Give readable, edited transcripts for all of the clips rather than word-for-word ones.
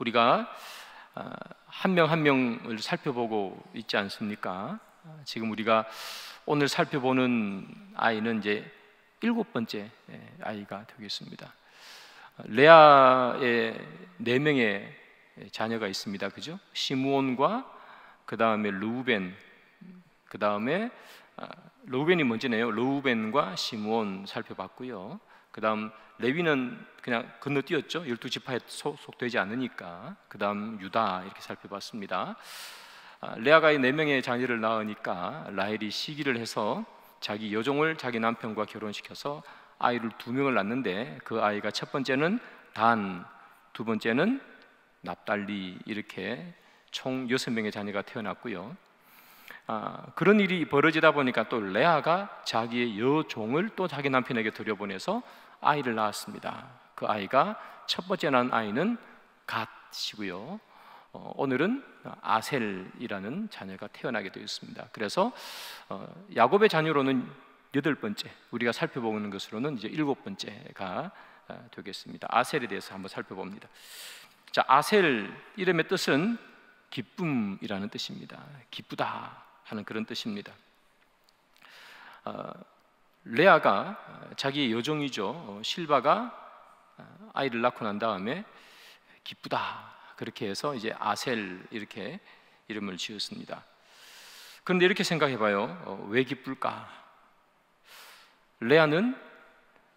우리가 한 명 한 명을 살펴보고 있지 않습니까? 지금 우리가 오늘 살펴보는 아이는 이제 7번째 아이가 되겠습니다. 레아의 4명의 자녀가 있습니다. 그죠? 시므온과 그 다음에 르우벤, 그 다음에 르우벤이 먼저네요. 르우벤과 시므온 살펴봤고요. 그 다음 레위는 그냥 건너뛰었죠. 12지파에 속되지 않으니까. 그 다음 유다 이렇게 살펴봤습니다. 레아가 4명의 자녀를 낳으니까 라헬이 시기를 해서 자기 여종을 자기 남편과 결혼시켜서 아이를 2명을 낳는데, 그 아이가 첫 번째는 단, 두 번째는 납달리, 이렇게 총 6명의 자녀가 태어났고요. 그런 일이 벌어지다 보니까 또 레아가 자기의 여종을 또 자기 남편에게 들여보내서 아이를 낳았습니다. 그 아이가 첫 번째 낳은 아이는 갓이고요. 오늘은 아셀이라는 자녀가 태어나게 되었습니다. 그래서 야곱의 자녀로는 8번째, 우리가 살펴보는 것으로는 이제 7번째가 되겠습니다. 아셀에 대해서 한번 살펴봅니다. 자, 아셀 이름의 뜻은 기쁨이라는 뜻입니다. 기쁘다 하는 그런 뜻입니다. 레아가 자기의 여종이죠, 실바가 아이를 낳고 난 다음에 기쁘다 그렇게 해서 이제 아셀 이렇게 이름을 지었습니다. 그런데 이렇게 생각해봐요. 왜 기쁠까? 레아는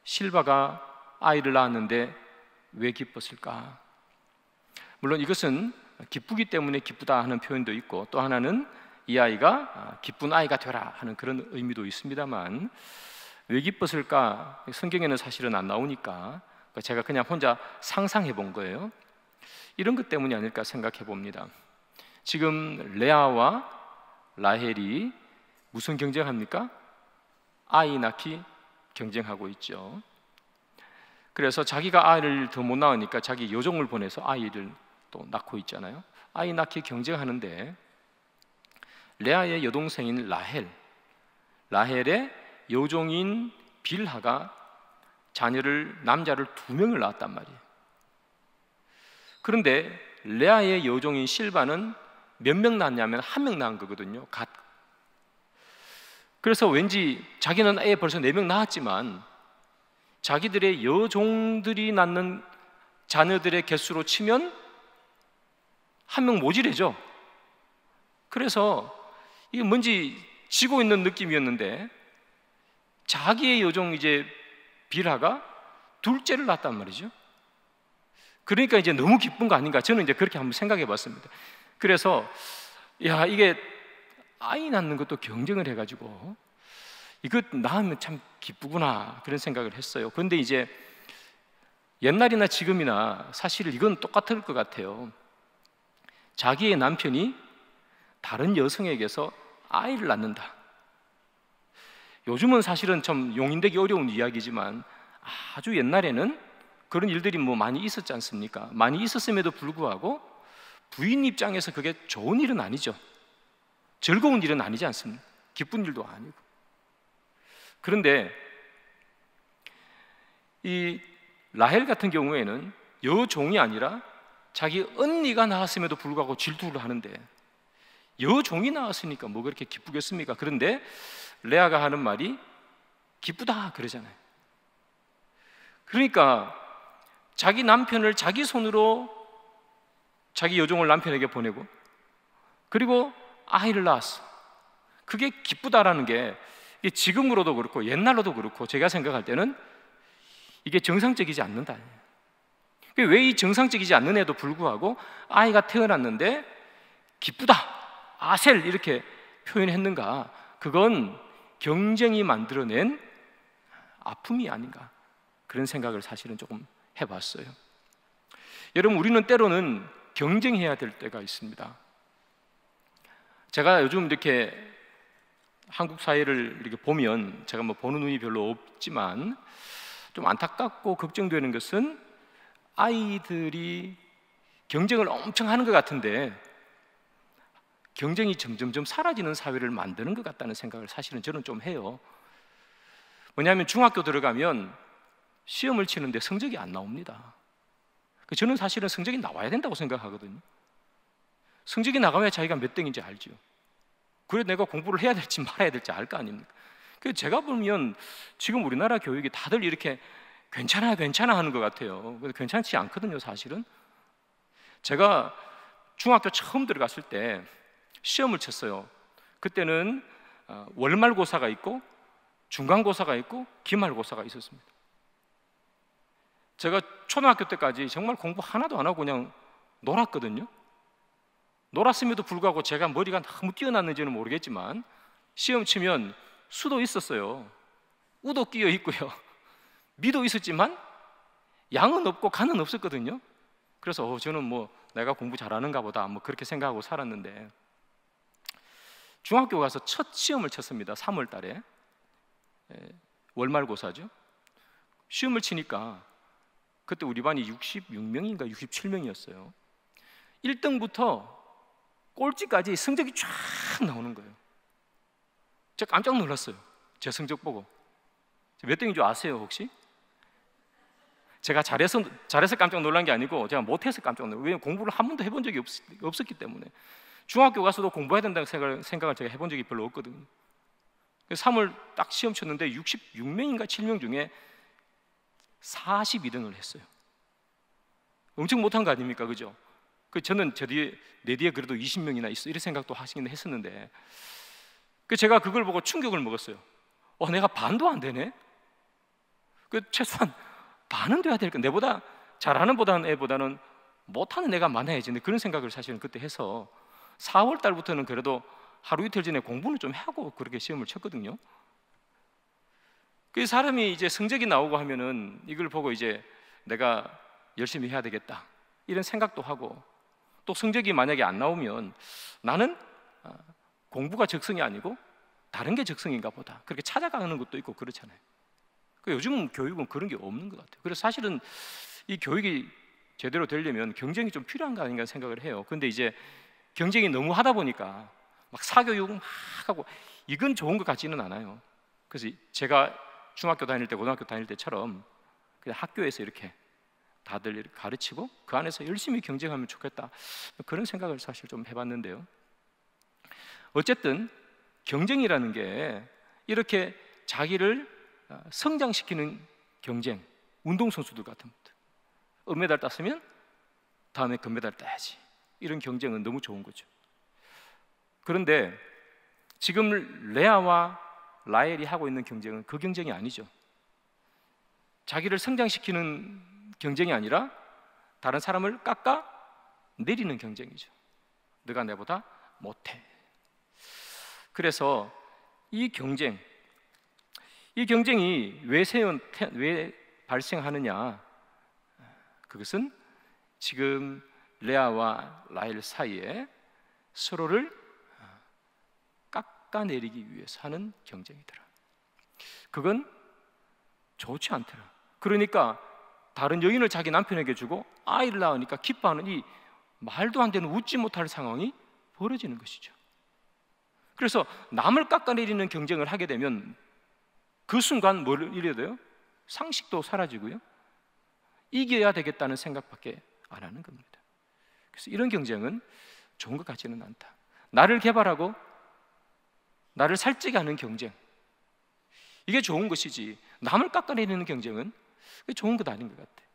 실바가 아이를 낳았는데 왜 기뻤을까? 물론 이것은 기쁘기 때문에 기쁘다 하는 표현도 있고, 또 하나는 이 아이가 기쁜 아이가 되라 하는 그런 의미도 있습니다만, 왜 기뻤을까? 성경에는 사실은 안 나오니까 제가 그냥 혼자 상상해 본 거예요. 이런 것 때문이 아닐까 생각해 봅니다. 지금 레아와 라헬이 무슨 경쟁합니까? 아이 낳기 경쟁하고 있죠. 그래서 자기가 아이를 더 못 낳으니까 자기 여종을 보내서 아이를 또 낳고 있잖아요. 아이 낳기 경쟁하는데, 레아의 여동생인 라헬의 여종인 빌하가 남자를 2명을 낳았단 말이에요. 그런데 레아의 여종인 실바는 몇 명 낳았냐면 1명 낳은 거거든요. 그래서 왠지 자기는 애 벌써 4명 낳았지만 자기들의 여종들이 낳는 자녀들의 개수로 치면 1명 모자라죠. 그래서 이게 뭔지 지고 있는 느낌이었는데, 자기의 여종 이제 빌하가 둘째를 낳았단 말이죠. 그러니까 이제 너무 기쁜 거 아닌가, 저는 이제 그렇게 한번 생각해 봤습니다. 그래서 이게 아이 낳는 것도 경쟁을 해가지고 이거 낳으면 참 기쁘구나 그런 생각을 했어요. 그런데 이제 옛날이나 지금이나 사실 이건 똑같을 것 같아요. 자기의 남편이 다른 여성에게서 아이를 낳는다. 요즘은 사실은 참 용인되기 어려운 이야기지만, 아주 옛날에는 그런 일들이 많이 있었지 않습니까? 많이 있었음에도 불구하고 부인 입장에서 그게 좋은 일은 아니죠. 즐거운 일은 아니지 않습니까? 기쁜 일도 아니고. 그런데 이 라헬 같은 경우에는 여종이 아니라 자기 언니가 낳았음에도 불구하고 질투를 하는데, 여종이 낳았으니까 뭐 그렇게 기쁘겠습니까? 그런데 레아가 하는 말이 기쁘다 그러잖아요. 그러니까 자기 남편을 자기 손으로 자기 여종을 남편에게 보내고, 그리고 아이를 낳았어. 그게 기쁘다라는 게 지금으로도 그렇고 옛날로도 그렇고 제가 생각할 때는 이게 정상적이지 않는다. 왜 이 정상적이지 않는 애도 불구하고 아이가 태어났는데 기쁘다, 아셀 이렇게 표현했는가? 그건 경쟁이 만들어낸 아픔이 아닌가, 그런 생각을 사실은 조금 해봤어요. 여러분, 우리는 때로는 경쟁해야 될 때가 있습니다. 제가 요즘 이렇게 한국 사회를 이렇게 보면, 제가 보는 눈이 별로 없지만 좀 안타깝고 걱정되는 것은 아이들이 경쟁을 엄청 하는 것 같은데 경쟁이 점점점 사라지는 사회를 만드는 것 같다는 생각을 사실은 저는 좀 해요. 뭐냐면 중학교 들어가면 시험을 치는데 성적이 안 나옵니다. 저는 사실은 성적이 나와야 된다고 생각하거든요. 성적이 나가야 자기가 몇 등인지 알죠. 그래 내가 공부를 해야 될지 말아야 될지 알 거 아닙니까? 그래서 제가 보면 지금 우리나라 교육이 다들 이렇게 괜찮아 괜찮아 하는 것 같아요. 근데 괜찮지 않거든요, 사실은. 제가 중학교 처음 들어갔을 때 시험을 쳤어요. 그때는 월말고사가 있고 중간고사가 있고 기말고사가 있었습니다. 제가 초등학교 때까지 정말 공부 하나도 안 하고 그냥 놀았거든요. 놀았음에도 불구하고 제가 머리가 너무 뛰어났는지는 모르겠지만 시험 치면 수도 있었어요. 우도 끼어 있고요. 미도 있었지만 양은 없고 간은 없었거든요. 그래서 저는 뭐 내가 공부 잘하는가 보다 뭐 그렇게 생각하고 살았는데 중학교 가서 첫 시험을 쳤습니다. 3월 달에 월말고사죠. 시험을 치니까 그때 우리 반이 66명인가 67명이었어요 1등부터 꼴찌까지 성적이 쫙 나오는 거예요. 제가 깜짝 놀랐어요. 제 성적 보고. 몇 등인 줄 아세요 혹시? 제가 잘해서 깜짝 놀란 게 아니고 제가 못해서 깜짝 놀랐어요. 왜냐하면 공부를 한 번도 해본 적이 없었기 때문에. 중학교 가서도 공부해야 된다는 생각을 제가 해본 적이 별로 없거든요. 3월 딱 시험 쳤는데 66명인가 7명 중에 42등을 했어요. 엄청 못한 거 아닙니까? 그죠? 저는 내 뒤에 그래도 20명이나 있어 이런 생각도 하시긴 했었는데 제가 그걸 보고 충격을 먹었어요. 내가 반도 안 되네? 최소한 반은 돼야 될까? 내보다 잘하는 애보다는 못하는 애가 많아야지. 그런 생각을 사실은 그때 해서 4월 달부터는 그래도 하루 이틀 전에 공부는 좀 하고 그렇게 시험을 쳤거든요. 그 사람이 이제 성적이 나오고 하면은 이걸 보고 이제 내가 열심히 해야 되겠다 이런 생각도 하고 또 성적이 만약에 안 나오면 나는 공부가 적성이 아니고 다른 게 적성인가 보다 그렇게 찾아가는 것도 있고 그렇잖아요. 요즘 교육은 그런 게 없는 것 같아요. 그래서 사실은 이 교육이 제대로 되려면 경쟁이 좀 필요한 거 아닌가 생각을 해요. 근데 이제 경쟁이 너무 하다 보니까 막 사교육 막 하고 이건 좋은 것 같지는 않아요. 그래서 제가 중학교 다닐 때 고등학교 다닐 때처럼 그냥 학교에서 이렇게 다들 이렇게 가르치고 그 안에서 열심히 경쟁하면 좋겠다 그런 생각을 사실 좀 해봤는데요. 어쨌든 경쟁이라는 게 이렇게 자기를 성장시키는 경쟁, 운동선수들 같은 것들 은메달 땄으면 다음에 금메달 따야지 이런 경쟁은 너무 좋은 거죠. 그런데 지금 레아와 라헬이 하고 있는 경쟁은 그 경쟁이 아니죠. 자기를 성장시키는 경쟁이 아니라 다른 사람을 깎아 내리는 경쟁이죠. 너가 내보다 못해. 그래서 이 경쟁이 왜 발생하느냐? 그것은 지금 레아와 라헬 사이에 서로를 깎아내리기 위해서 하는 경쟁이더라. 그건 좋지 않더라. 그러니까 다른 여인을 자기 남편에게 주고 아이를 낳으니까 기뻐하는 이 말도 안 되는 웃지 못할 상황이 벌어지는 것이죠. 그래서 남을 깎아내리는 경쟁을 하게 되면 그 순간 뭘 이래야 돼요? 상식도 사라지고요. 이겨야 되겠다는 생각밖에 안 하는 겁니다. 그래서 이런 경쟁은 좋은 것 같지는 않다. 나를 개발하고 나를 살찌게 하는 경쟁, 이게 좋은 것이지 남을 깎아내리는 경쟁은 좋은 것 아닌 것 같아요.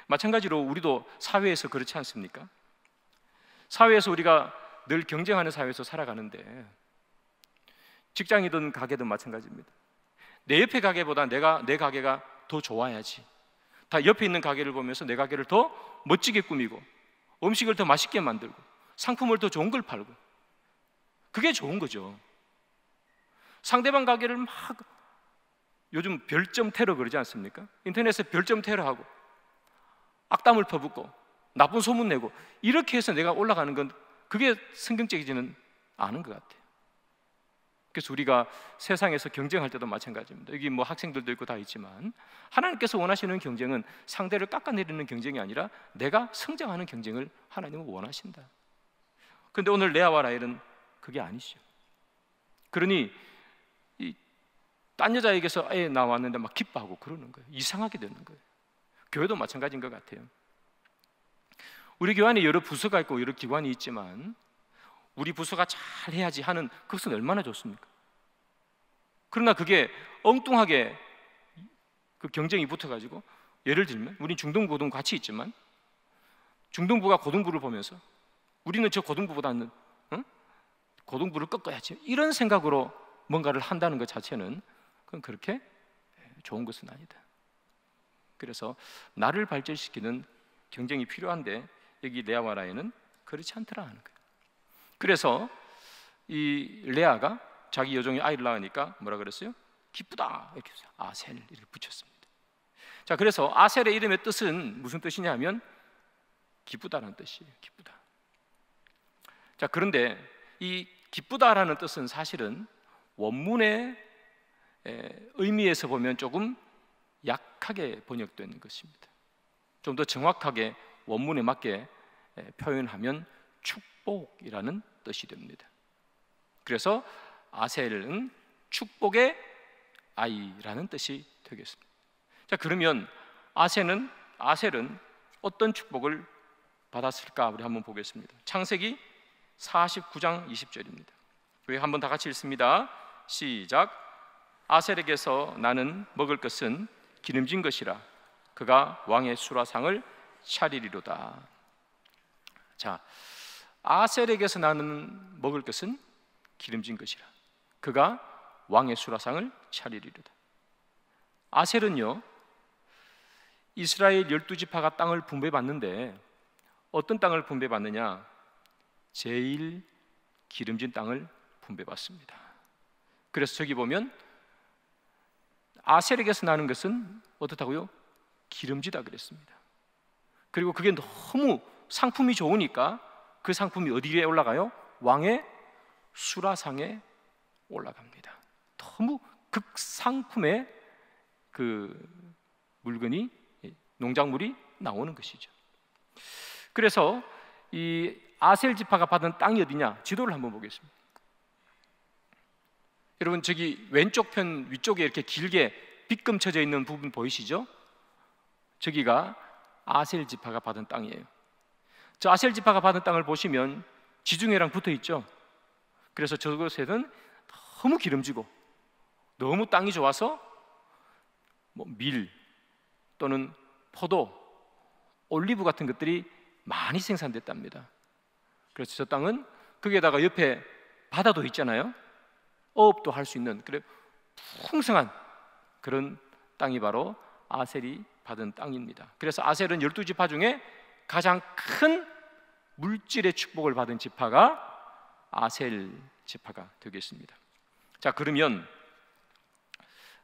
마찬가지로 우리도 사회에서 그렇지 않습니까? 사회에서 우리가 늘 경쟁하는 사회에서 살아가는데 직장이든 가게든 마찬가지입니다. 내 옆에 가게보다 내 가게가 더 좋아야지. 다 옆에 있는 가게를 보면서 내 가게를 더 멋지게 꾸미고 음식을 더 맛있게 만들고 상품을 더 좋은 걸 팔고 그게 좋은 거죠. 상대방 가게를 막 요즘 별점 테러 그러지 않습니까? 인터넷에 별점 테러하고 악담을 퍼붓고 나쁜 소문 내고 이렇게 해서 내가 올라가는 건 그게 성경적이지는 않은 것 같아요. 그래서 우리가 세상에서 경쟁할 때도 마찬가지입니다. 여기 뭐 학생들도 있고 다 있지만 하나님께서 원하시는 경쟁은 상대를 깎아내리는 경쟁이 아니라 내가 성장하는 경쟁을 하나님은 원하신다. 그런데 오늘 레아와 라헬은 그게 아니죠. 그러니 딴 여자에게서 애 나왔는데 막 기뻐하고 그러는 거예요. 이상하게 되는 거예요. 교회도 마찬가지인 것 같아요. 우리 교회 안에 여러 부서가 있고 여러 기관이 있지만 우리 부서가 잘 해야지 하는 그것은 얼마나 좋습니까? 그러나 그게 엉뚱하게 그 경쟁이 붙어가지고, 예를 들면 우리 중등부 고등부 같이 있지만 중등부가 고등부를 보면서 우리는 저 고등부보다는 고등부를 꺾어야지, 이런 생각으로 뭔가를 한다는 것 자체는 그건 그렇게 좋은 것은 아니다. 그래서 나를 발전시키는 경쟁이 필요한데 여기 레아와 라헬은 그렇지 않더라 하는 거예요. 그래서 이 레아가 자기 여종이 아이를 낳으니까 뭐라 그랬어요? 기쁘다 이렇게 해서 아셀 이렇게 붙였습니다. 자, 그래서 아셀의 이름의 뜻은 무슨 뜻이냐면 기쁘다라는 뜻이에요. 기쁘다. 자, 그런데 이 기쁘다라는 뜻은 사실은 원문의 의미에서 보면 조금 약하게 번역된 것입니다. 좀 더 정확하게 원문에 맞게 표현하면 축복이라는 뜻이 됩니다. 그래서 아셀은 축복의 아이라는 뜻이 되겠습니다. 자, 그러면 아셀은 어떤 축복을 받았을까? 우리 한번 보겠습니다. 창세기 49장 20절입니다. 우리 한번 다 같이 읽습니다. 시작. 아셀에게서 나는 먹을 것은 기름진 것이라 그가 왕의 수라상을 차리리로다. 자, 아셀에게서 나는 먹을 것은 기름진 것이라 그가 왕의 수라상을 차리리로다. 아셀은요, 이스라엘 12지파가 땅을 분배받는데 어떤 땅을 분배받느냐? 제일 기름진 땅을 분배받습니다. 그래서 저기 보면 아셀에게서 나는 것은 어떻다고요? 기름지다 그랬습니다. 그리고 그게 너무 상품이 좋으니까 그 상품이 어디에 올라가요? 왕의 수라상에 올라갑니다. 너무 극상품의 그 물건이, 농작물이 나오는 것이죠. 그래서 이 아셀 지파가 받은 땅이 어디냐? 지도를 한번 보겠습니다. 여러분, 저기 왼쪽 편 위쪽에 이렇게 길게 빗금 쳐져 있는 부분 보이시죠? 저기가 아셀 지파가 받은 땅이에요. 저 아셀 지파가 받은 땅을 보시면 지중해랑 붙어 있죠. 그래서 저곳에는 너무 기름지고 너무 땅이 좋아서 밀 또는 포도, 올리브 같은 것들이 많이 생산됐답니다. 그래서 저 땅은 거기에다가 옆에 바다도 있잖아요. 어업도 할 수 있는 그래 풍성한 그런 땅이 바로 아셀이 받은 땅입니다. 그래서 아셀은 12지파 중에 가장 큰 물질의 축복을 받은 지파가 아셀 지파가 되겠습니다. 자, 그러면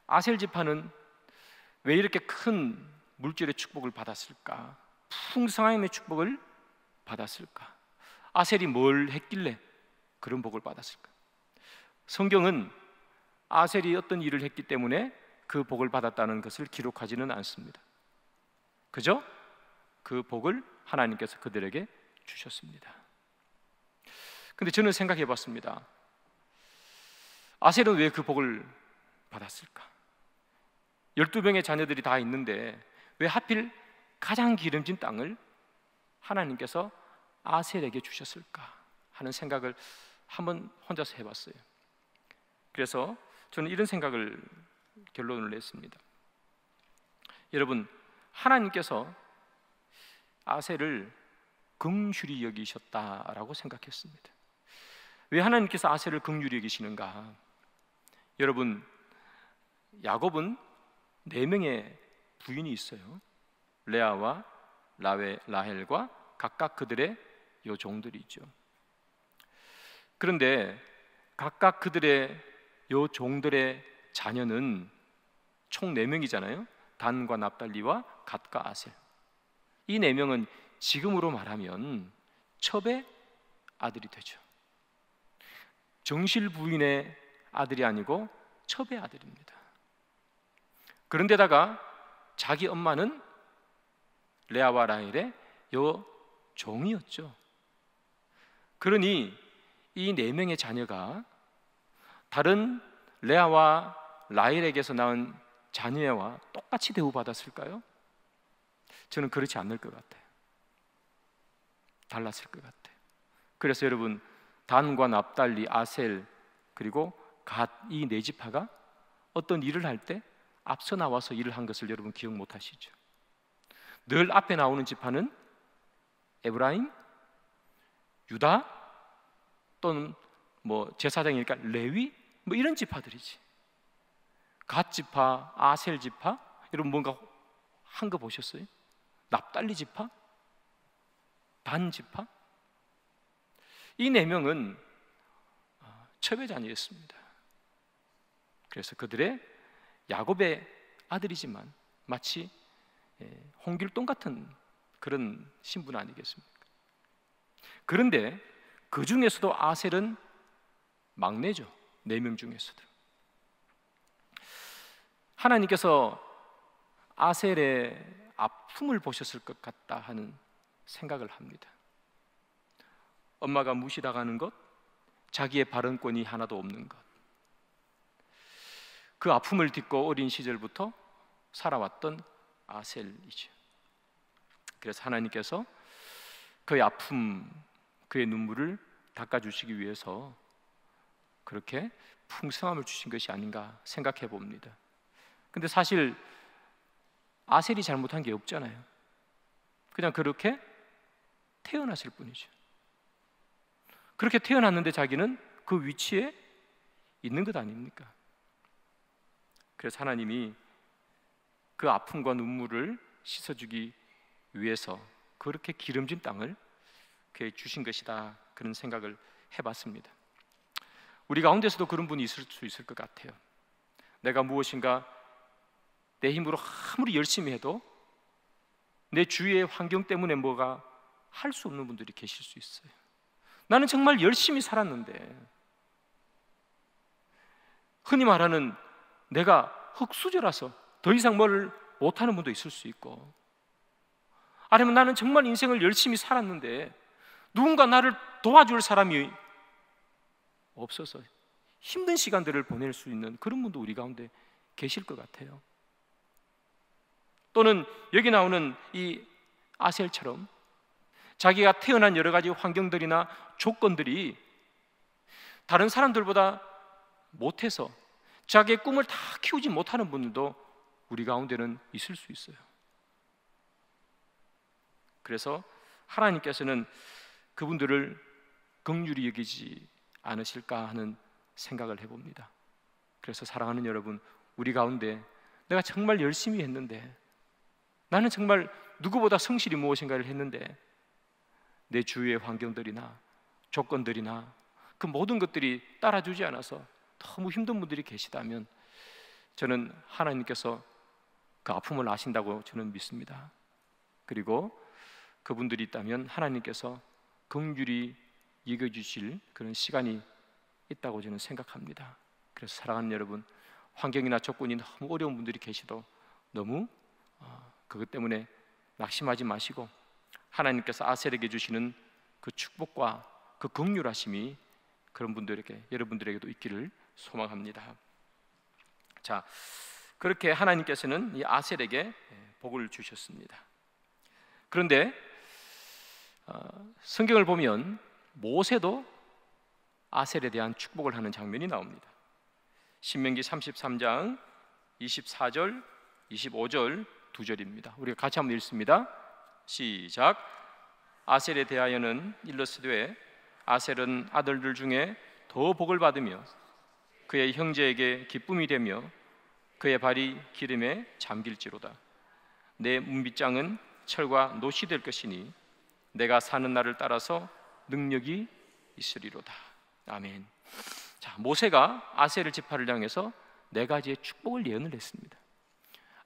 아셀 지파는 왜 이렇게 큰 물질의 축복을 받았을까? 풍성함의 축복을 받았을까? 아셀이 뭘 했길래 그런 복을 받았을까? 성경은 아셀이 어떤 일을 했기 때문에 그 복을 받았다는 것을 기록하지는 않습니다. 그죠? 그 복을 하나님께서 그들에게 주셨습니다. 근데 저는 생각해 봤습니다. 아셀은 왜 그 복을 받았을까? 12명의 자녀들이 다 있는데 왜 하필 가장 기름진 땅을 하나님께서 아셀에게 주셨을까 하는 생각을 한번 혼자서 해봤어요. 그래서 저는 이런 생각을 결론을 냈습니다. 여러분, 하나님께서 아셀을 긍휼히 여기셨다라고 생각했습니다. 왜 하나님께서 아셀을 긍휼히 여기시는가? 여러분, 야곱은 4명의 부인이 있어요. 레아와 라헬과 각각 그들의 여종들이 있죠. 그런데 각각 그들의 여종들의 자녀는 총 4명이잖아요. 단과 납달리와 갓과 아셀. 이 4명은 지금으로 말하면 첩의 아들이 되죠. 정실 부인의 아들이 아니고 첩의 아들입니다. 그런데다가 자기 엄마는 레아와 라헬의 여종이었죠. 그러니 이 4명의 자녀가 다른 레아와 라헬에게서 낳은 자녀와 똑같이 대우받았을까요? 저는 그렇지 않을 것 같아요. 달랐을 것 같아요. 그래서 여러분, 단과 납달리, 아셀 그리고 갓, 이 네 지파가 어떤 일을 할 때 앞서 나와서 일을 한 것을 여러분 기억 못 하시죠? 늘 앞에 나오는 지파는 에브라임, 유다, 또는 뭐 제사장이니까 레위, 뭐 이런 지파들이지. 갓 지파, 아셀 지파, 여러분 뭔가 한 거 보셨어요? 납달리 지파, 단 지파, 이 네 명은 첩외자녀였습니다. 그래서 그들의 야곱의 아들이지만 마치 홍길동 같은 그런 신분 아니겠습니까? 그런데 그 중에서도 아셀은 막내죠. 4명 중에서도. 하나님께서 아셀의 아픔을 보셨을 것 같다 하는 생각을 합니다. 엄마가 무시당하는 것, 자기의 발언권이 하나도 없는 것, 그 아픔을 딛고 어린 시절부터 살아왔던 아셀이죠. 그래서 하나님께서 그의 아픔, 그의 눈물을 닦아주시기 위해서 그렇게 풍성함을 주신 것이 아닌가 생각해 봅니다. 근데 사실 아셀이 잘못한 게 없잖아요. 그냥 그렇게 태어났을 뿐이죠. 그렇게 태어났는데 자기는 그 위치에 있는 것 아닙니까? 그래서 하나님이 그 아픔과 눈물을 씻어주기 위해서 그렇게 기름진 땅을 그에게 주신 것이다, 그런 생각을 해봤습니다. 우리 가운데서도 그런 분이 있을 수 있을 것 같아요. 내가 무엇인가 내 힘으로 아무리 열심히 해도 내 주위의 환경 때문에 뭐가 할 수 없는 분들이 계실 수 있어요. 나는 정말 열심히 살았는데, 흔히 말하는 내가 흙수저라서 더 이상 뭘 못하는 분도 있을 수 있고, 아니면 나는 정말 인생을 열심히 살았는데 누군가 나를 도와줄 사람이 없어서 힘든 시간들을 보낼 수 있는 그런 분도 우리 가운데 계실 것 같아요. 또는 여기 나오는 이 아셀처럼 자기가 태어난 여러 가지 환경들이나 조건들이 다른 사람들보다 못해서 자기의 꿈을 다 키우지 못하는 분들도 우리 가운데는 있을 수 있어요. 그래서 하나님께서는 그분들을 긍휼히 여기지 않으실까 하는 생각을 해봅니다. 그래서 사랑하는 여러분, 우리 가운데 내가 정말 열심히 했는데, 나는 정말 누구보다 성실히 무엇인가를 했는데 내 주위의 환경들이나 조건들이나 그 모든 것들이 따라주지 않아서 너무 힘든 분들이 계시다면 저는 하나님께서 그 아픔을 아신다고 저는 믿습니다. 그리고 그분들이 있다면 하나님께서 긍휼히 여겨주실 그런 시간이 있다고 저는 생각합니다. 그래서 사랑하는 여러분, 환경이나 조건이 너무 어려운 분들이 계시도 너무 그것 때문에 낙심하지 마시고 하나님께서 아셀에게 주시는 그 축복과 그 긍휼하심이 그런 분들에게, 여러분들에게도 있기를 소망합니다. 자, 그렇게 하나님께서는 이 아셀에게 복을 주셨습니다. 그런데 성경을 보면 모세도 아셀에 대한 축복을 하는 장면이 나옵니다. 신명기 33장 24절, 25절 두 절입니다. 우리가 같이 한번 읽습니다. 시작. 아셀에 대하여는 일러스되 아셀은 아들들 중에 더 복을 받으며 그의 형제에게 기쁨이 되며 그의 발이 기름에 잠길지로다. 내 문빗장은 철과 놋이 될 것이니 내가 사는 날을 따라서 능력이 있으리로다. 아멘. 자, 모세가 아셀 지파를 향해서 4가지의 축복을 예언을 했습니다.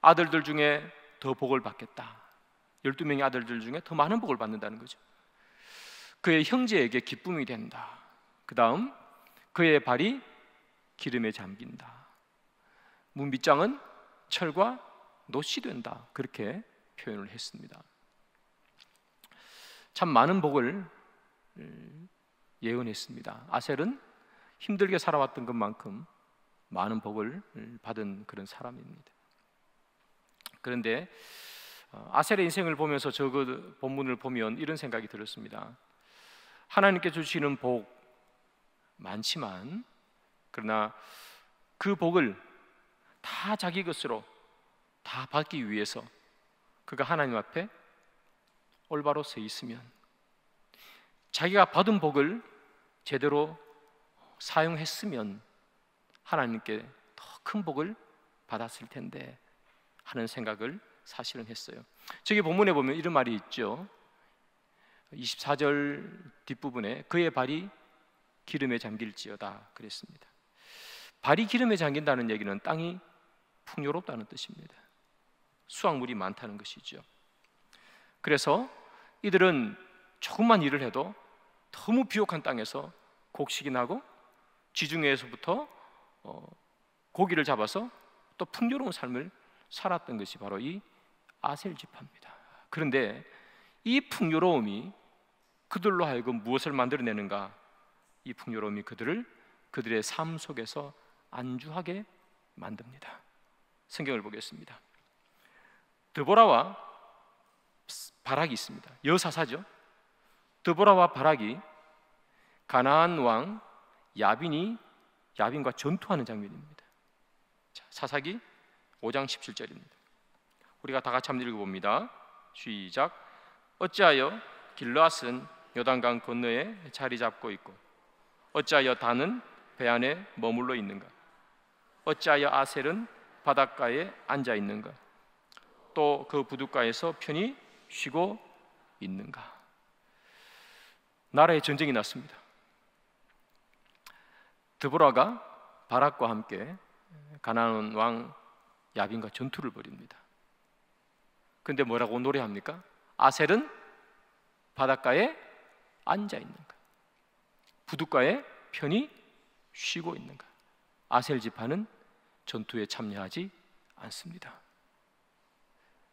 아들들 중에 더 복을 받겠다. 12명의 아들들 중에 더 많은 복을 받는다는 거죠. 그의 형제에게 기쁨이 된다. 그 다음 그의 발이 기름에 잠긴다. 문빗장은 철과 놋이 된다. 그렇게 표현을 했습니다. 참 많은 복을 예언했습니다. 아셀은 힘들게 살아왔던 것만큼 많은 복을 받은 그런 사람입니다. 그런데 아셀의 인생을 보면서 저 그 본문을 보면 이런 생각이 들었습니다. 하나님께 주시는 복 많지만, 그러나 그 복을 다 자기 것으로 다 받기 위해서 그가 하나님 앞에 올바로 서 있으면, 자기가 받은 복을 제대로 사용했으면 하나님께 더 큰 복을 받았을 텐데 하는 생각을 사실은 했어요. 저기 본문에 보면 이런 말이 있죠. 24절 뒷부분에 그의 발이 기름에 잠길지어다 그랬습니다. 발이 기름에 잠긴다는 얘기는 땅이 풍요롭다는 뜻입니다. 수확물이 많다는 것이죠. 그래서 이들은 조금만 일을 해도 너무 비옥한 땅에서 곡식이 나고 지중해에서부터 고기를 잡아서 또 풍요로운 삶을 살았던 것이 바로 이 아셀 지파입니다. 그런데 이 풍요로움이 그들로 하여금 무엇을 만들어내는가? 이 풍요로움이 그들의 삶 속에서 안주하게 만듭니다. 성경을 보겠습니다. 드보라와 바락이 있습니다. 여사사죠. 드보라와 바락이 가나안 왕 야빈과 전투하는 장면입니다. 자, 사사기 5장 17절입니다. 우리가 다 같이 한번 읽어봅니다. 시작. 어찌하여 길르앗은 요단강 건너에 자리 잡고 있고 어찌하여 단은 배 안에 머물러 있는가? 어찌하여 아셀은 바닷가에 앉아 있는가? 또 그 부둣가에서 편히 쉬고 있는가? 나라에 전쟁이 났습니다. 드보라가 바락과 함께 가나안 왕 야빈과 전투를 벌입니다. 그런데 뭐라고 노래합니까? 아셀은 바닷가에 앉아 있는가? 부둣가에 편히 쉬고 있는가? 아셀 지파는 전투에 참여하지 않습니다.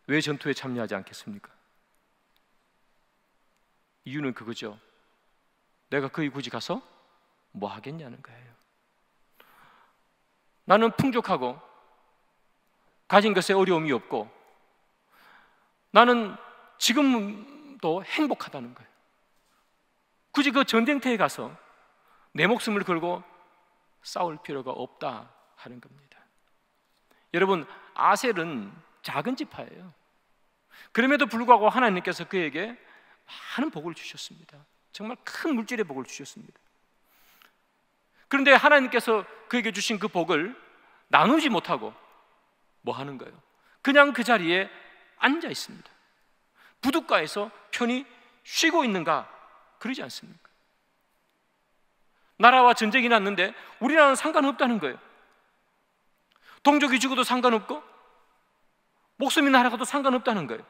왜 전투에 참여하지 않겠습니까? 이유는 그거죠. 내가 거기 굳이 가서 뭐 하겠냐는 거예요. 나는 풍족하고 가진 것에 어려움이 없고 나는 지금도 행복하다는 거예요. 굳이 그 전쟁터에 가서 내 목숨을 걸고 싸울 필요가 없다 하는 겁니다. 여러분, 아셀은 작은 지파예요. 그럼에도 불구하고 하나님께서 그에게 많은 복을 주셨습니다. 정말 큰 물질의 복을 주셨습니다. 그런데 하나님께서 그에게 주신 그 복을 나누지 못하고 뭐 하는 거예요? 그냥 그 자리에 앉아 있습니다. 부둣가에서 편히 쉬고 있는가? 그러지 않습니까? 나라와 전쟁이 났는데 우리나라는 상관없다는 거예요. 동족이 죽어도 상관없고 목숨이 날아가도 상관없다는 거예요.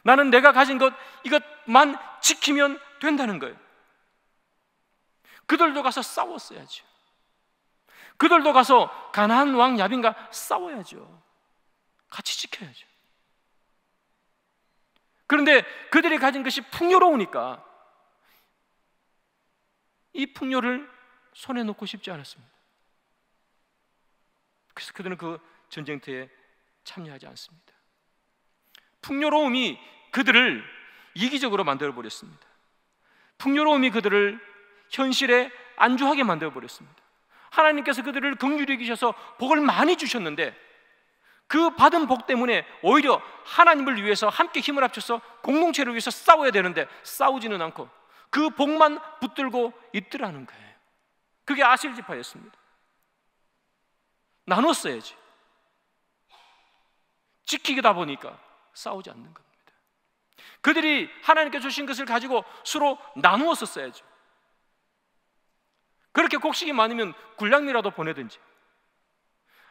나는 내가 가진 것 이것만 지키면 된다는 거예요. 그들도 가서 싸웠어야죠. 그들도 가서 가나안 왕 야빈과 싸워야죠. 같이 지켜야죠. 그런데 그들이 가진 것이 풍요로우니까 이 풍요를 손에 놓고 싶지 않았습니다. 그래서 그들은 그 전쟁터에 참여하지 않습니다. 풍요로움이 그들을 이기적으로 만들어버렸습니다. 풍요로움이 그들을 현실에 안주하게 만들어버렸습니다. 하나님께서 그들을 긍휼히 여기셔서 복을 많이 주셨는데 그 받은 복 때문에 오히려 하나님을 위해서 함께 힘을 합쳐서 공동체를 위해서 싸워야 되는데 싸우지는 않고 그 복만 붙들고 있더라는 거예요. 그게 아셀 지파였습니다. 나눴어야지. 지키다 보니까 싸우지 않는 겁니다. 그들이 하나님께 주신 것을 가지고 서로 나누었었어야죠. 그렇게 곡식이 많으면 군량미라도 보내든지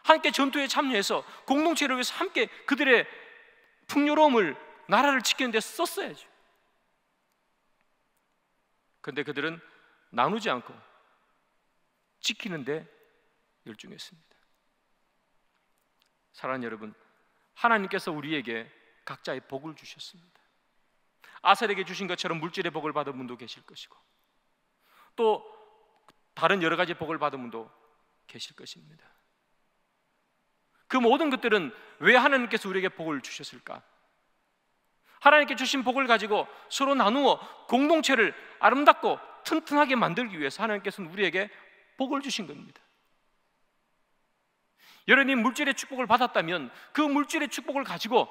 함께 전투에 참여해서 공동체를 위해서 함께 그들의 풍요로움을 나라를 지키는 데 썼어야죠. 그런데 그들은 나누지 않고 지키는 데 열중했습니다. 사랑하는 여러분, 하나님께서 우리에게 각자의 복을 주셨습니다. 아셀에게 주신 것처럼 물질의 복을 받은 분도 계실 것이고 또 다른 여러 가지 복을 받은 분도 계실 것입니다. 그 모든 것들은 왜 하나님께서 우리에게 복을 주셨을까? 하나님께 주신 복을 가지고 서로 나누어 공동체를 아름답고 튼튼하게 만들기 위해서 하나님께서는 우리에게 복을 주신 겁니다. 여러분이 물질의 축복을 받았다면 그 물질의 축복을 가지고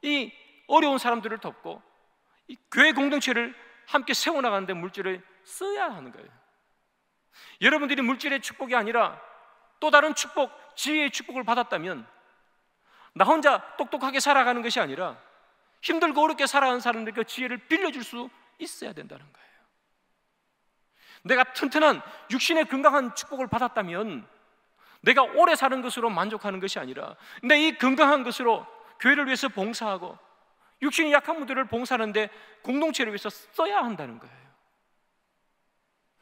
이 어려운 사람들을 돕고 이 교회 공동체를 함께 세워나가는 데 물질을 써야 하는 거예요. 여러분들이 물질의 축복이 아니라 또 다른 축복, 지혜의 축복을 받았다면 나 혼자 똑똑하게 살아가는 것이 아니라 힘들고 어렵게 살아가는 사람들께 지혜를 빌려줄 수 있어야 된다는 거예요. 내가 튼튼한 육신의 건강한 축복을 받았다면 내가 오래 사는 것으로 만족하는 것이 아니라 내 이 건강한 것으로 교회를 위해서 봉사하고 육신이 약한 분들을 봉사하는데 공동체를 위해서 써야 한다는 거예요.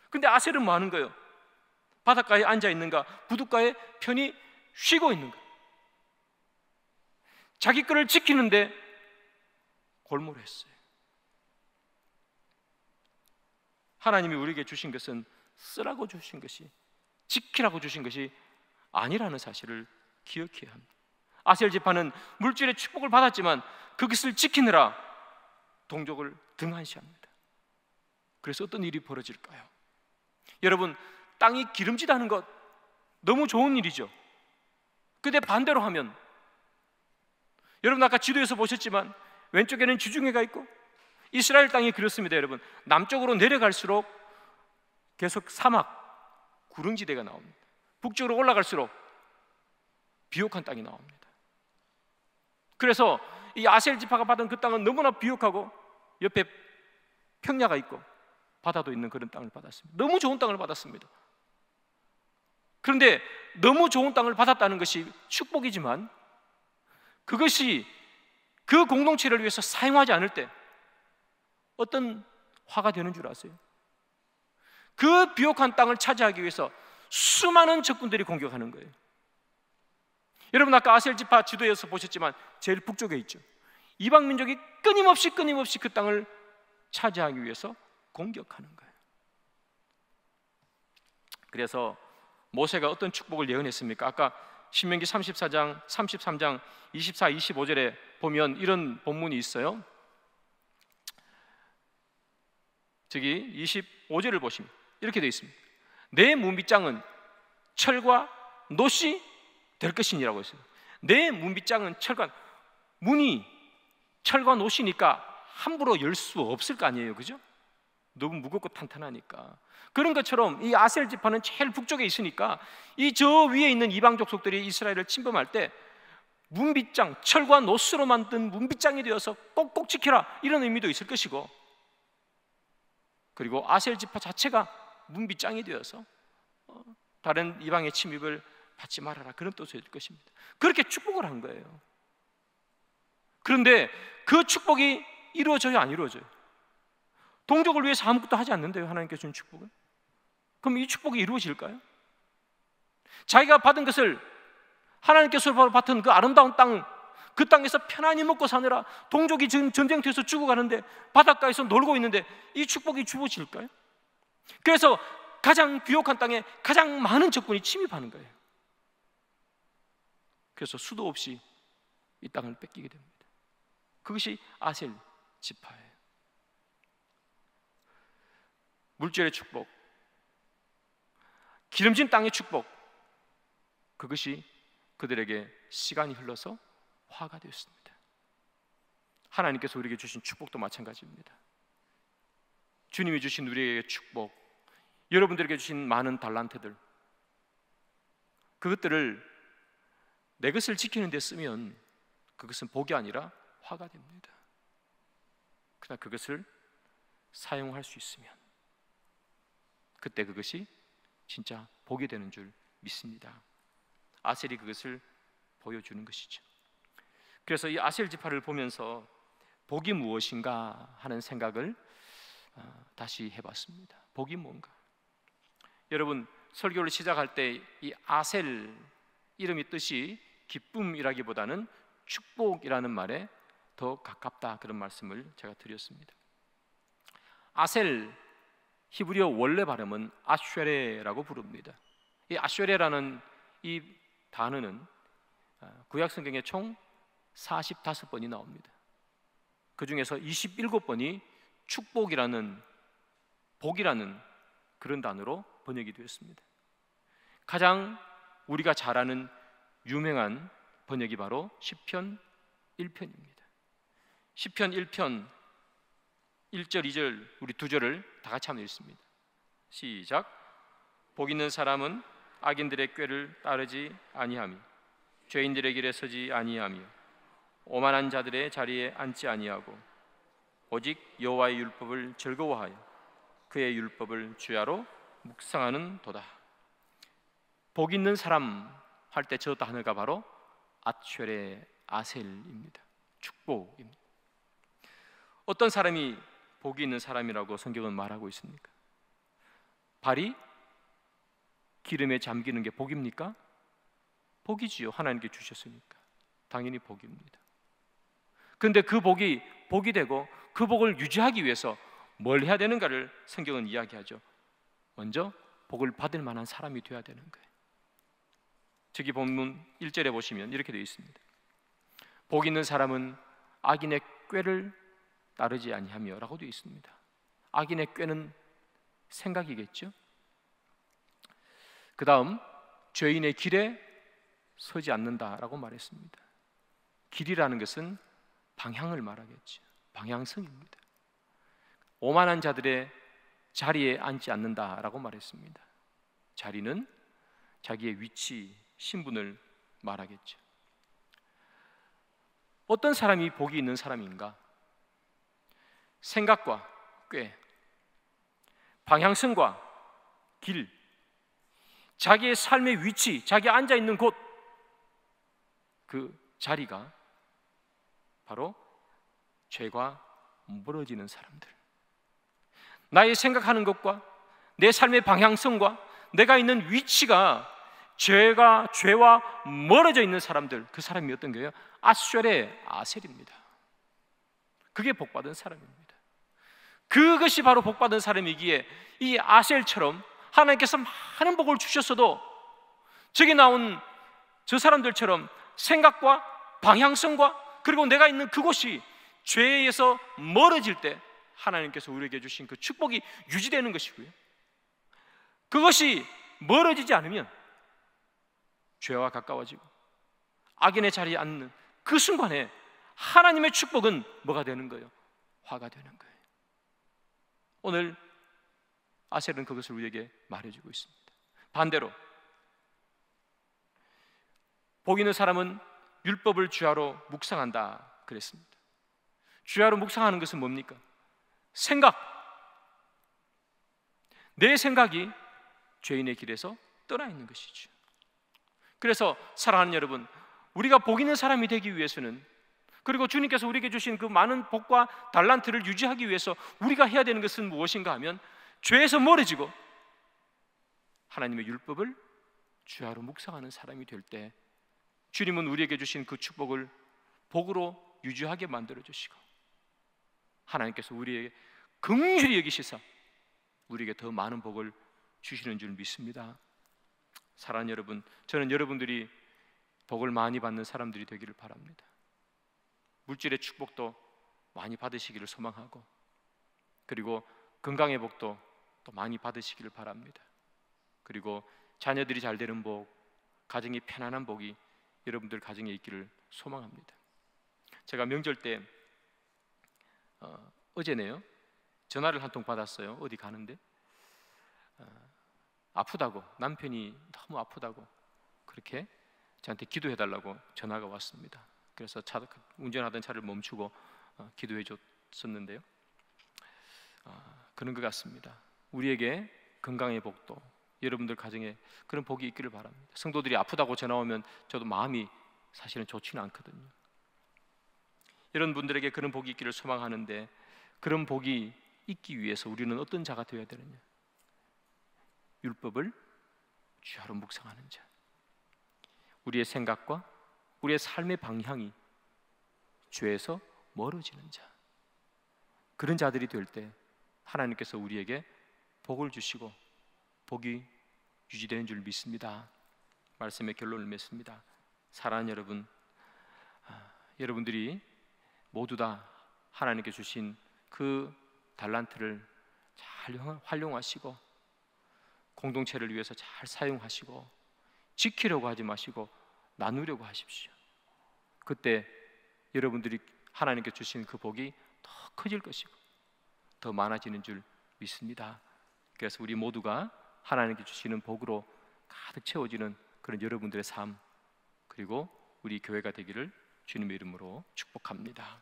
근데 아셀은 뭐 하는 거예요? 바닷가에 앉아 있는가? 부둣가에 편히 쉬고 있는가? 자기 거를 지키는데 골몰했어요. 하나님이 우리에게 주신 것은 쓰라고 주신 것이, 지키라고 주신 것이 아니라는 사실을 기억해야 합니다. 아셀 지파는 물질의 축복을 받았지만 그것을 지키느라 동족을 등한시합니다. 그래서 어떤 일이 벌어질까요? 여러분, 땅이 기름지다는 것 너무 좋은 일이죠. 근데 반대로 하면, 여러분 아까 지도에서 보셨지만 왼쪽에는 지중해가 있고 이스라엘 땅이 그렇습니다. 여러분, 남쪽으로 내려갈수록 계속 사막, 구릉지대가 나옵니다. 북쪽으로 올라갈수록 비옥한 땅이 나옵니다. 그래서 이 아셀 지파가 받은 그 땅은 너무나 비옥하고 옆에 평야가 있고 바다도 있는 그런 땅을 받았습니다. 너무 좋은 땅을 받았습니다. 그런데 너무 좋은 땅을 받았다는 것이 축복이지만 그것이 그 공동체를 위해서 사용하지 않을 때 어떤 화가 되는 줄 아세요? 그 비옥한 땅을 차지하기 위해서 수많은 적군들이 공격하는 거예요. 여러분 아까 아셀 지파 지도에서 보셨지만 제일 북쪽에 있죠. 이방 민족이 끊임없이 그 땅을 차지하기 위해서 공격하는 거예요. 그래서 모세가 어떤 축복을 예언했습니까? 아까 신명기 34장, 33장 24, 25절에 보면 이런 본문이 있어요. 저기 25절을 보시면 이렇게 되어 있습니다. 내 문빗장은 철과 놋이 될 것이니라고 했어요. 내 문빗장은 철과, 문이 철과 놋이니까 함부로 열 수 없을 거 아니에요, 그죠? 너무 무겁고 탄탄하니까. 그런 것처럼 이 아셀 지파는 제일 북쪽에 있으니까 이 저 위에 있는 이방 족속들이 이스라엘을 침범할 때 문빗장, 철과 놋으로 만든 문빗장이 되어서 꼭꼭 지켜라, 이런 의미도 있을 것이고, 그리고 아셀 지파 자체가 문빗장이 되어서 다른 이방의 침입을 받지 말아라, 그런 뜻일 것입니다. 그렇게 축복을 한 거예요. 그런데 그 축복이 이루어져요, 안 이루어져요? 동족을 위해서 아무것도 하지 않는데요, 하나님께서 준 축복은? 그럼 이 축복이 이루어질까요? 자기가 받은 것을, 하나님께서 받은 그 아름다운 땅, 그 땅에서 편안히 먹고 사느라 동족이 지금 전쟁터에서 죽어가는데 바닷가에서 놀고 있는데 이 축복이 주어질까요? 그래서 가장 비옥한 땅에 가장 많은 적군이 침입하는 거예요. 그래서 수도 없이 이 땅을 뺏기게 됩니다. 그것이 아셀 지파예요. 물질의 축복, 기름진 땅의 축복, 그것이 그들에게 시간이 흘러서 화가 되었습니다. 하나님께서 우리에게 주신 축복도 마찬가지입니다. 주님이 주신 우리에게 축복, 여러분들에게 주신 많은 달란트들, 그것들을 내 것을 지키는 데 쓰면 그것은 복이 아니라 화가 됩니다. 그러나 그것을 사용할 수 있으면 그때 그것이 진짜 복이 되는 줄 믿습니다. 아셀이 그것을 보여주는 것이죠. 그래서 이 아셀 지파를 보면서 복이 무엇인가 하는 생각을 다시 해봤습니다. 복이 뭔가? 여러분, 설교를 시작할 때 이 아셀 이름의 뜻이 기쁨이라기보다는 축복이라는 말에 더 가깝다, 그런 말씀을 제가 드렸습니다. 아셀 히브리어 원래 발음은 아쉐레라고 부릅니다. 이 아쉐레라는 이 단어는 구약 성경에 총 45번이 나옵니다. 그 중에서 27번이 축복이라는, 복이라는 그런 단어로 번역이 되었습니다. 가장 우리가 잘 아는 유명한 번역이 바로 시편 1편입니다. 시편 1편 1절, 2절, 우리 두 절을 다 같이 한번 읽습니다. 시작. 복 있는 사람은 악인들의 꾀를 따르지 아니하며 죄인들의 길에 서지 아니하며 오만한 자들의 자리에 앉지 아니하고 오직 여호와의 율법을 즐거워하여 그의 율법을 주야로 묵상하는 도다. 복 있는 사람 할 때 저 단어가 바로 아쉐레 아셀입니다. 축복입니다. 어떤 사람이 복이 있는 사람이라고 성경은 말하고 있습니까? 발이 기름에 잠기는 게 복입니까? 복이지요. 하나님께 주셨으니까 당연히 복입니다. 그런데 그 복이 되고 그 복을 유지하기 위해서 뭘 해야 되는가를 성경은 이야기하죠. 먼저 복을 받을 만한 사람이 되어야 되는 거예요. 저기 본문 1절에 보시면 이렇게 되어 있습니다. 복 있는 사람은 악인의 꾀를 따르지 아니하며 라고 되어 있습니다. 악인의 꾀는 생각이겠죠. 그 다음 죄인의 길에 서지 않는다라고 말했습니다. 길이라는 것은 방향을 말하겠죠. 방향성입니다. 오만한 자들의 자리에 앉지 않는다라고 말했습니다. 자리는 자기의 위치, 신분을 말하겠죠. 어떤 사람이 복이 있는 사람인가? 생각과 꾀, 방향성과 길, 자기의 삶의 위치, 자기 앉아 있는 곳, 그 자리가 바로 죄가 멀어지는 사람들. 나의 생각하는 것과 내 삶의 방향성과 내가 있는 위치가 죄와 멀어져 있는 사람들, 그 사람이 어떤 거예요? 아쉐레 아셀입니다. 그게 복받은 사람입니다. 그것이 바로 복받은 사람이기에 이 아셀처럼 하나님께서 많은 복을 주셨어도 저기 나온 저 사람들처럼 생각과 방향성과 그리고 내가 있는 그곳이 죄에서 멀어질 때 하나님께서 우리에게 주신 그 축복이 유지되는 것이고요, 그것이 멀어지지 않으면 죄와 가까워지고 악인의 자리에 앉는 그 순간에 하나님의 축복은 뭐가 되는 거예요? 화가 되는 거예요. 오늘 아셀은 그것을 우리에게 말해주고 있습니다. 반대로 복 있는 사람은 율법을 주야로 묵상한다 그랬습니다. 주야로 묵상하는 것은 뭡니까? 생각. 내 생각이 죄인의 길에서 떠나 있는 것이죠. 그래서 사랑하는 여러분, 우리가 복 있는 사람이 되기 위해서는, 그리고 주님께서 우리에게 주신 그 많은 복과 달란트를 유지하기 위해서 우리가 해야 되는 것은 무엇인가 하면 죄에서 멀어지고 하나님의 율법을 주야로 묵상하는 사람이 될 때 주님은 우리에게 주신 그 축복을 복으로 유지하게 만들어 주시고 하나님께서 우리에게 긍휼히 여기시사 우리에게 더 많은 복을 주시는 줄 믿습니다. 사랑하는 여러분, 저는 여러분들이 복을 많이 받는 사람들이 되기를 바랍니다. 물질의 축복도 많이 받으시기를 소망하고, 그리고 건강의 복도 또 많이 받으시기를 바랍니다. 그리고 자녀들이 잘 되는 복, 가정이 편안한 복이 여러분들 가정에 있기를 소망합니다. 제가 명절 때 어제네요, 전화를 한 통 받았어요. 어디 가는데 아프다고, 남편이 너무 아프다고 그렇게 저한테 기도해달라고 전화가 왔습니다. 그래서 운전하던 차를 멈추고 기도해 줬었는데요, 그런 것 같습니다. 우리에게 건강의 복도, 여러분들 가정에 그런 복이 있기를 바랍니다. 성도들이 아프다고 전화 오면 저도 마음이 사실은 좋지는 않거든요. 이런 분들에게 그런 복이 있기를 소망하는데, 그런 복이 있기 위해서 우리는 어떤 자가 되어야 되느냐? 율법을 주야로 묵상하는 자, 우리의 생각과 우리의 삶의 방향이 죄에서 멀어지는 자, 그런 자들이 될 때 하나님께서 우리에게 복을 주시고 복이 유지되는 줄 믿습니다. 말씀의 결론을 맺습니다. 사랑하는 여러분, 여러분들이 모두 다 하나님께 주신 그 달란트를 잘 활용하시고 공동체를 위해서 잘 사용하시고 지키려고 하지 마시고 나누려고 하십시오. 그때 여러분들이 하나님께 주신 그 복이 더 커질 것이고 더 많아지는 줄 믿습니다. 그래서 우리 모두가 하나님께 주시는 복으로 가득 채워지는 그런 여러분들의 삶, 그리고 우리 교회가 되기를 주님의 이름으로 축복합니다.